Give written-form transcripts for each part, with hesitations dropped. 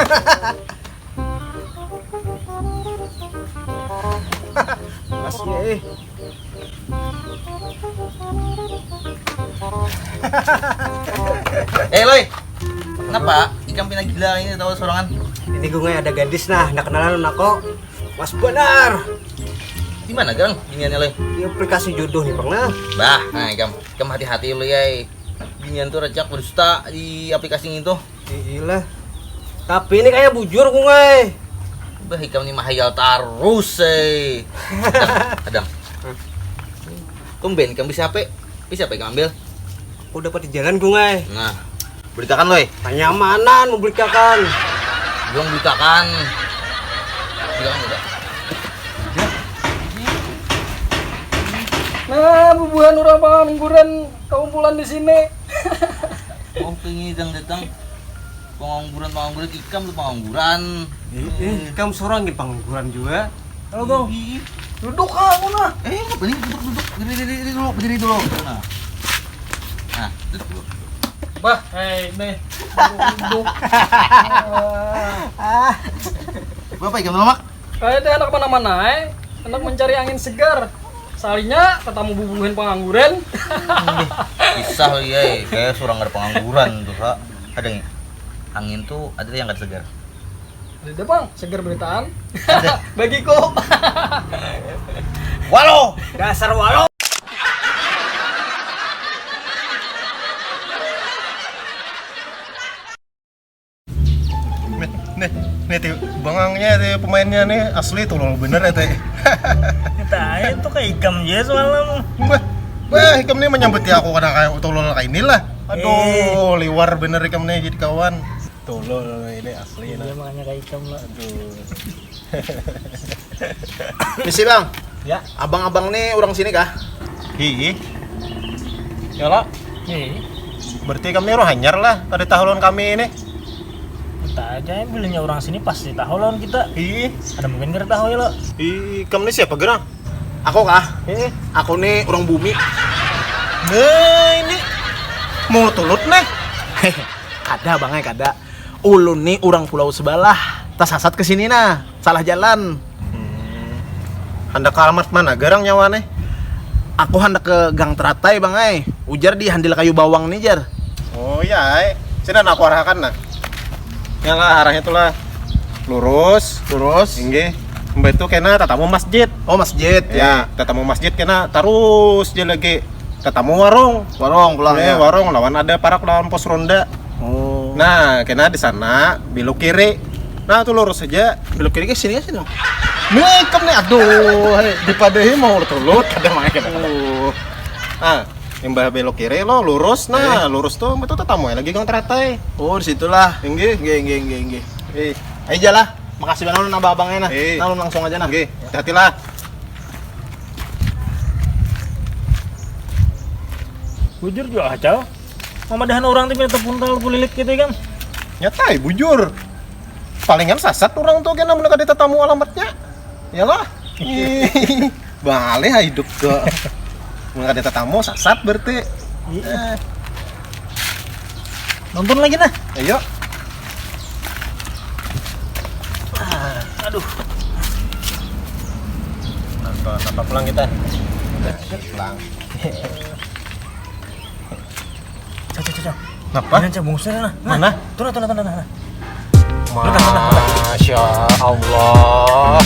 Masnya Loy, kenapa ikan pina gila ini tahu sorangan? ini gue ada gadis nah, nak kenalan aku. Mas Benar. Di mana gang? Biniannya Loy? Di aplikasi jodoh nih pernah. Bah, nah ikam hati-hati lo ya. Binian tuh rejak berjuta di aplikasi itu. Gila. Tapi ini kayak bujur gue. Bah, ikam nih mahayal terus Adang. Tumben ikam bisa apa? Bisa apa ikam ambil? Aku dapat di jalan gue. Nah, beritakan Loy. Kenyamanan mau berikan. Belum beritakan. Bilang udah. Nah, bubuhan orang pengangguran kumpulan di sini. Oh, pengen datang. Pengangguran ikam tuh pengangguran. Kamu seorang di pengangguran juga. Halo, Bang. Duduk kamu nah. Duduk. Berdiri dulu. Nah, duduk dulu. Bah, nih. Duduk. Bapak ikam lama? Kayak teh anak mana-mana, anak mencari angin segar. Salinya ketemu bubuhan pengangguran. Kisah ya, kayak seorang ada pengangguran tuh, Kak. Ada nih. Angin tuh ada yang nggak segar. Ada Bang, segar beritaan. Ada. Bagiku. Walo, Dasar walau. Nih bangangnya pemainnya nih asli tuh loh bener ya teh. Kita itu kayak ikam aja soalnya. Wah, ikam nih menyambut ya aku kadang kayak tolol kayak inilah. Aduh, liwar bener ikam nih jadi kawan. Tolol ini asli Iya makanya kayak ikam lah. Aduh. misi bang. Ya, Abang-abang nih orang sini kah? hi. Ya lah, Nih, berarti kami orang hanyar lah pada tahun kami ini. kita aja yang belinya orang sini pasti tahu lawan kita. Hi, Ada mungkin kita tahu ya lo. ikam nih siapa gerang? Aku kah? Hi. Aku nih orang bumi. Nah, ini mau tulut nih. Kada bang kada. Ulun nih orang pulau sebelah. Tas sasat kesini nah. Salah jalan. Hendak ke alamat mana gerang nyawa nih? Aku hendak ke Gang Teratai bang Ujar di handil kayu bawang nih jar. Oh iya, sini aku arahkan nah. Ya lah arahnya itulah lurus, inggih. Mbak itu kena tatamu masjid. Oh masjid Ya, tatamu masjid kena terus dia lagi tatamu warung. pulang Ya, warung lawan ada parak lawan pos ronda. Oh. Nah, kena di sana belok kiri. Nah, tuh lurus aja. Belok kiri ke sini sini. Nih, nih, aduh, dipadehi mau tulut kada main kada. Nah, yang belok kiri lo lurus, nah lurus tuh itu tatamu lagi Gang Teratai. Oh disitulah. Inggih. Nggih. Eh, Aja lah. Makasih banget nambah abangnya nah. Eh. Nah, lu langsung aja nah. Oke, hati-hatilah. Bujur juga kacau. Mamadahan orang tuh minta puntal kulilik gitu kan. Nyatai bujur. Palingan sasat orang tuh kena menekan di tatamu alamatnya. Yalah. Balik hidup ke menekan di tatamu sasat berarti. Nonton lagi nah. Ayo. Aduh. Nonton apa pulang kita? Pulang. Cok. Apa? Jangan cabung sana. Mana? Tuh. Masya Allah.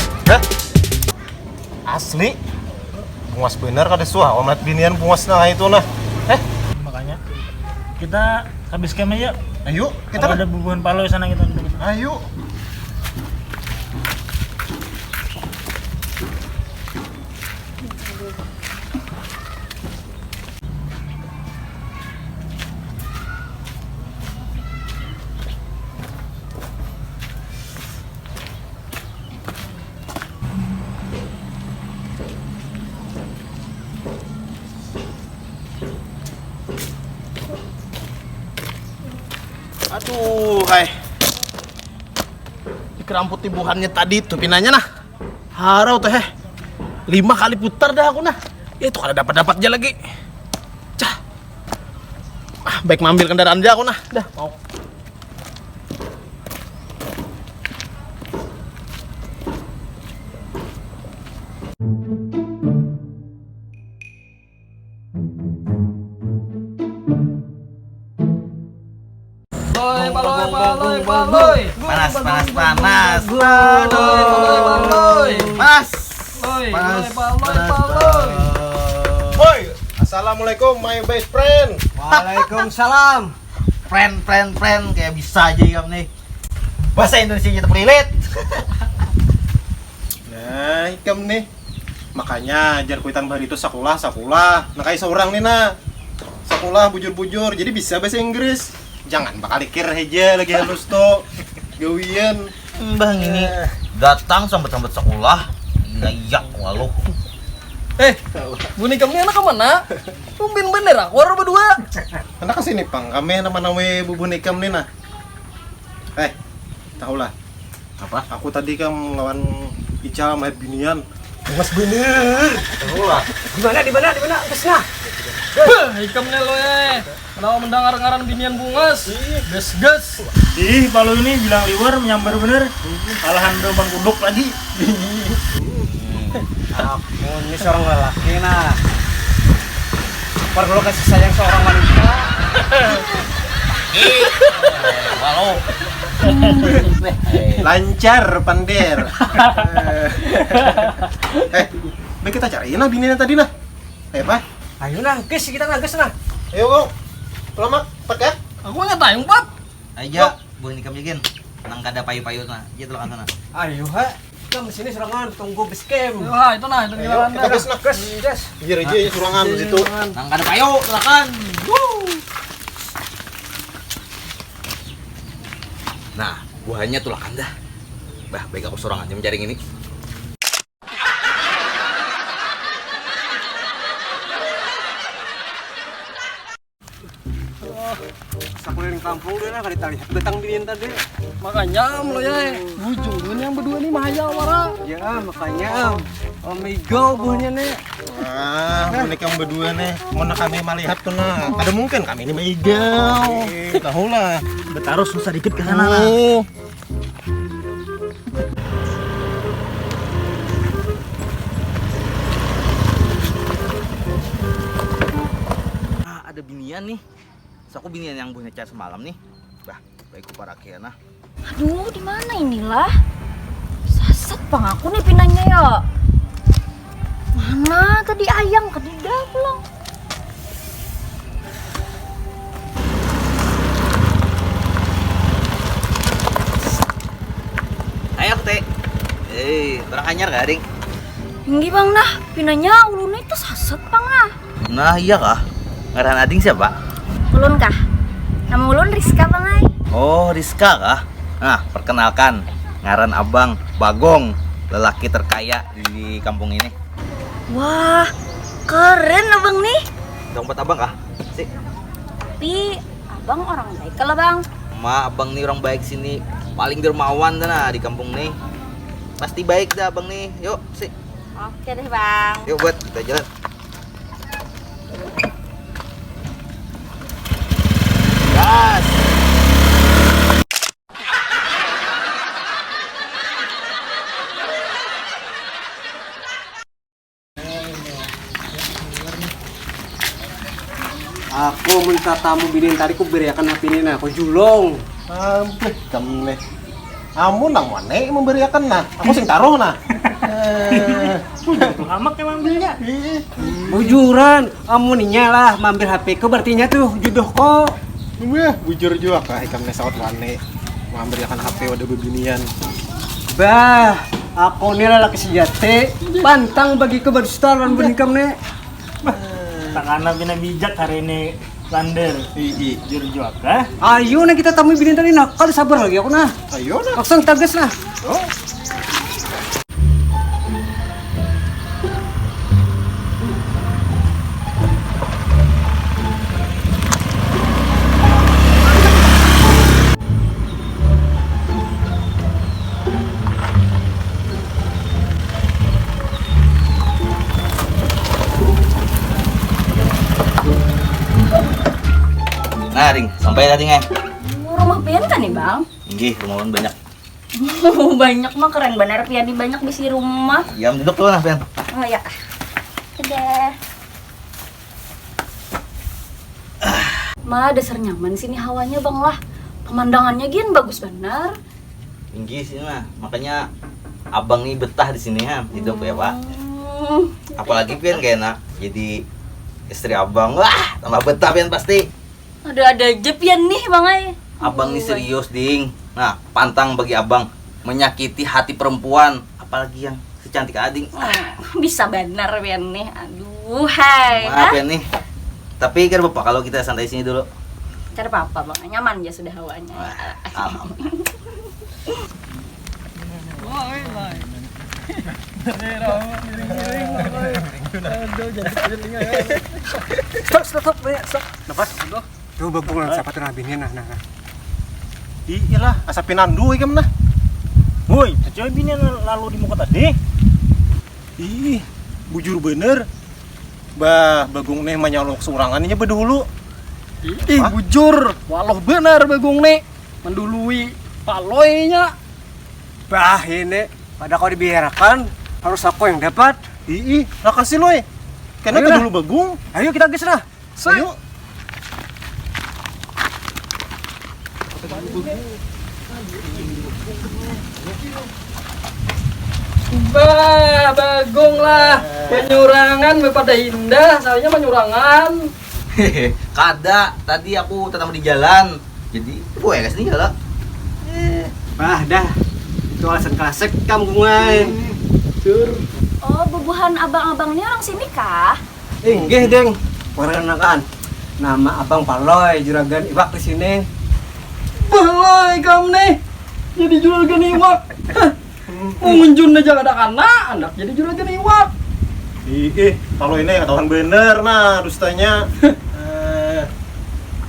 Asli. Puas bener kada suah omat binian puas nah itu nah. Makanya kita habis camp aja. Ayo, kita Kalau ada bubuhan palo sana kita. ayo. Aduh, Dikeramput tibuhannya tadi tuh pinanya nah. Harau teh. 5 kali putar dah aku nah. Ya itu kada dapat aja lagi. Cah. Baik ngambil kendaraan aja aku nah. Dah, mau. Paloy, paloy, paloy, paloy. Panas, panas, panas. Paloy, paloy, paloy. Panas. Paloy, Panas, paloy, paloy. Boy, assalamualaikum my best friend. Waalaikumsalam. Friend, kayak bisa aja kamu nih. Bahasa Indonesia terpelilit. Nah, ikam nih. Makanya ajar kuitan bahari itu sekolah. Nah kayak seorang nih nah. Sekolah bujur-bujur, jadi bisa bahasa Inggris. Jangan bakal dikir aja lagi halus tuh. Gawian. Bang ini datang sambat-sambat sekolah. Iya, walau. Buni kamu anak kemana? Tumben bener aku orang berdua. Anak kesini pang, kami nama-nama bubun ikam nih nah. Tahulah. Apa? Aku tadi kan lawan Ica sama binian. Mas bener. Tahulah. Di mana? Kesna. Ikam nih lo ya. Kenapa mendengar ngaran binian bungas? Gas. Ih, Palu ini bilang liwer menyambar bener. Alahan bang kuduk lagi. Aku ini seorang lelaki nah. Perlu kasih sayang seorang wanita. Walau. Lancar pandir. Baik kita cariin lah binian tadi nah. Pak. Ayo nah, kita nages nah. Ayo kok. Selamat, Pak ya. Aku nggak tayung pap. Aja, bukan ikam yakin. Nang kada payu-payu nah. Gitu kan sana. Ayo kita di sini serangan tunggu base camp. Wah itu nah, itu Ayo, jalan kita gas nah. Gas. Biar aja surangan di situ. Nang kada payu, silakan. Nah, buahnya tulah kanda. Bah, baik aku sorangan aja menjaring ini. Sakulirin kampung dia nah kali lihat betang binian tadi. Makanya lo ya. Bujur yang berdua nih mahaya wara. Ya makanya oh my god buahnya nih. Boneka yang berdua nih. Mau kami melihat tuh nah. Ada mungkin kami ini meigau. Tahulah. Betaros susah dikit ke sana. Ada binian nih. So, aku binian yang buahnya cat semalam nih. Bah, baikku para kiana. Aduh, di mana inilah? Sasat bang aku nih pinanya ya. Mana tadi ayam ketiga pulang. Ayo teh. Barang anyar gak ding? Tinggi bang nah, pinanya ulunnya itu sasat bang nah. Nah iya kah? Ngaran ading siapa? Ulun kah? Nama ulun Rizka bang ay. Oh Rizka kah? Nah perkenalkan, ngaran abang Bagong, lelaki terkaya di kampung ini. Wah, keren abang nih. Dompet abang kah? Si. Tapi abang orang baik kalau bang. Abang nih orang baik sini, paling dermawan dah nah di kampung nih. Pasti baik dah abang nih. Yuk, si. Oke deh bang. Yuk buat kita jalan. Gas. Aku minta tamu binian tadi ku beriakan HP ini nah, aku julong. Ampun, kamu nih. Kamu nang mana memberiakan nah? Aku sing taruh nah. Amak emang ambilnya. Bujuran, amuninya lah mampir HP ku berartinya tuh jodoh kok. Wah, bujur juga kah ikam nih sawat wane. Memberiakan HP wadah bebinian. Bah, aku nih lelaki sejati, pantang bagiku berdusta dan benikam nih. Tak karena bina bijak hari ini lander. Jujur juga kah? Ayo nah kita tamu binian tadi nah, kali sabar lagi aku nah. Ayo nah. Langsung tagas nah. Oh. Nah, Ring, sampai tadi nge. Rumah pian kan nih bang? Nggih, rumah ulun banyak. Banyak mah keren bener pian di banyak bisi rumah. Ya, duduk dulu nah, Ben. Oh ya. Udah. Ma dasar nyaman sini hawanya bang lah. Pemandangannya gin bagus benar. Tinggi sih nah, makanya abang nih betah di sini ya, hidup ya Pak. Apalagi Pian kayak enak jadi istri abang, wah tambah betah Pian pasti. Ada aja pian nih Bang Ai. Abang nih serius ding. Nah, pantang bagi abang menyakiti hati perempuan, apalagi yang secantik Ading. Bisa benar pian nih. Aduh, hai. Maaf ya nih. Tapi kan Bapak kalau kita santai sini dulu. Cara apa Bang? Nyaman ya sudah hawanya. Alhamdulillah. Stop, stop. Nafas. Tuh bagong lang sa patunabin yan, nah. Iyalah, asa pinandu ikam nah. Woi, coba bini lalu di muka tadi. Ih, bujur bener. Bah, bagong nih manyalok surangannya bedulu. Ih, bujur. Walau benar Bagong nih. Mendului paloynya. Bah, ini. Pada kau dibiarkan, harus aku yang dapat. Ih, makasih loy. Karena Ayo, kedulu bagong. Ayo kita gas lah. Ayo. Bah, Bagong lah. Penyurangan pada indah, soalnya penyurangan. Hehe, kada. Tadi aku tetap di jalan. Jadi, gue ya sini jalan. Bah, dah. Itu alasan klasik kamu ngai. Oh, bubuhan abang-abang ini orang sini kah? Inggih, Deng. Perkenalkan. Nama Abang Paloy, juragan iwak di sini. Paloy kamu nih. Jadi juragan iwak. Mengunjun aja ada anak jadi juragan iwak. Ih, kalau ini ketahuan bener nah, dustanya.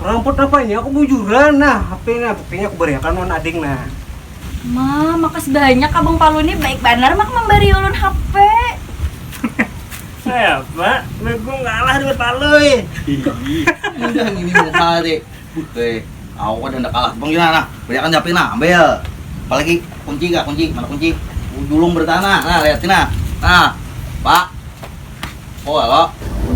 Ramput apa ini? Aku bujuran nah. HP-nya, buktinya aku beriakan non ading nah. Ma, makasih banyak Abang Palu ini baik benar mak memberi ulun HP. Saya Pak, Bagong kalah dengan Paloy. Udah ini muka deh. Aku kan udah kalah. Bang gimana? Berikan japin nah, ambil. Apalagi kunci gak? Kunci, mana kunci? Julung bertanah. Nah, liatin nah. Nah, Pak. Oh, halo.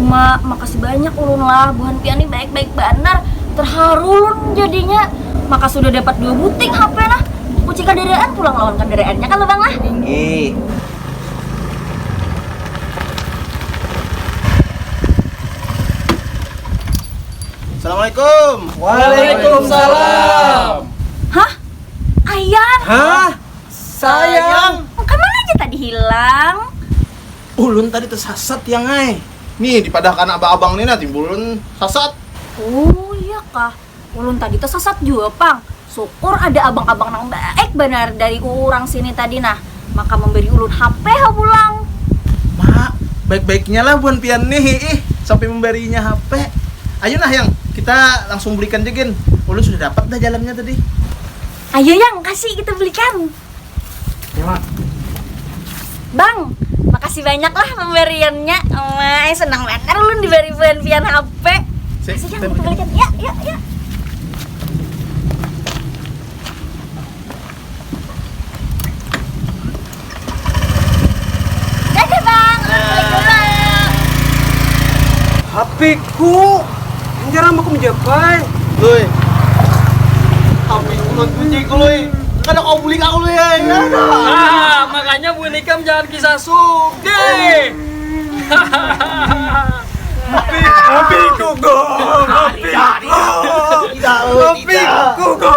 Ma, makasih banyak ulun lah. Buhan pian ini baik-baik benar. Terharu ulun jadinya. Maka sudah dapat 2 buting HP nah. Kunci kendaraan pulang lawan kendaraannya kan lo Bang lah. Tinggi. Assalamualaikum. Waalaikumsalam. Hah? Ayam? Hah? Sayang. Kemana aja tadi hilang? Ulun tadi tersasat yang ay. Nih dipadahkan abang-abang nih nah timbulun sasat. Oh iya kah? Ulun tadi tersesat juga Pang. Syukur ada abang-abang yang baik benar dari orang sini tadi nah. Maka memberi ulun HP pulang. Mak, baik-baiknya lah buan pian nih sampai memberinya HP. Ayo nah yang kita langsung belikan jegen. Ulun sudah dapat dah jalannya tadi. Ayo yang kasih kita belikan. Ya, Mak. Bang, makasih banyak lah pemberiannya. Omai senang benar ulun diberi buan pian HP. Kasih yang kita belikan. Ya, ya, ya. Dadah Bang, ulun balik dulu. HP-ku. Yang jarang aku menjapai. Loy. Tapi ulun kunci ku loy. Kada kau beli aku loy ya. Ah, makanya Bu Nikam jangan kisah suge. HP-ku go. HP-ku go.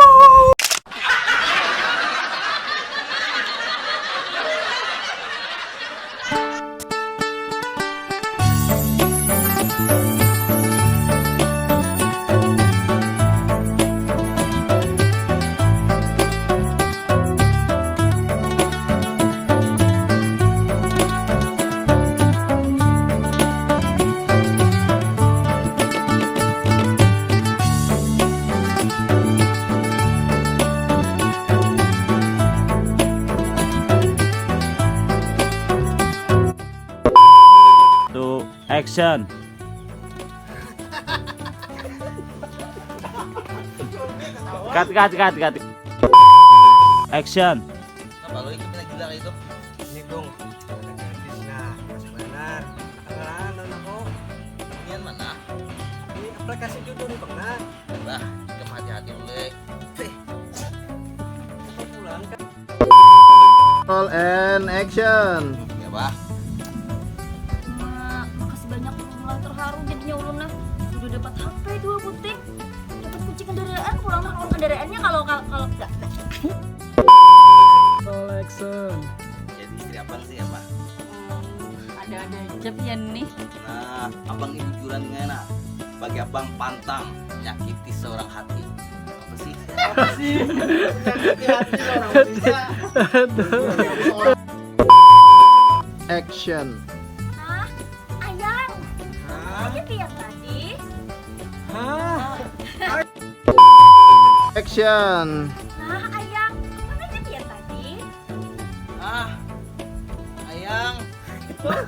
To action. Cut. Action. Apa lo itu gila kayak itu? Ini dong. Nah, mas benar. Kenalan aku. Ini mana? Ini aplikasi jodoh nih Bang. Nah. Lah, hati-hati oleh. Roll and action. Ya, Pak. Makasih banyak ulun lah, terharu jadinya ulun lah. Udah dapat HP 2 butik, dapat kunci kendaraan, pulang lah lawan kendaraannya kalau enggak. Jadi istri abang sih ya, Pak. Ada-ada aja pian nih. Nah, abang ini jujuran dengan enak. Bagi abang pantang nyakiti seorang hati. Apa sih? Action. Nah, ayang. Aja pian tadi. Action. Nah, ayang. Mana aja pian tadi? Ah, ayang. Nah,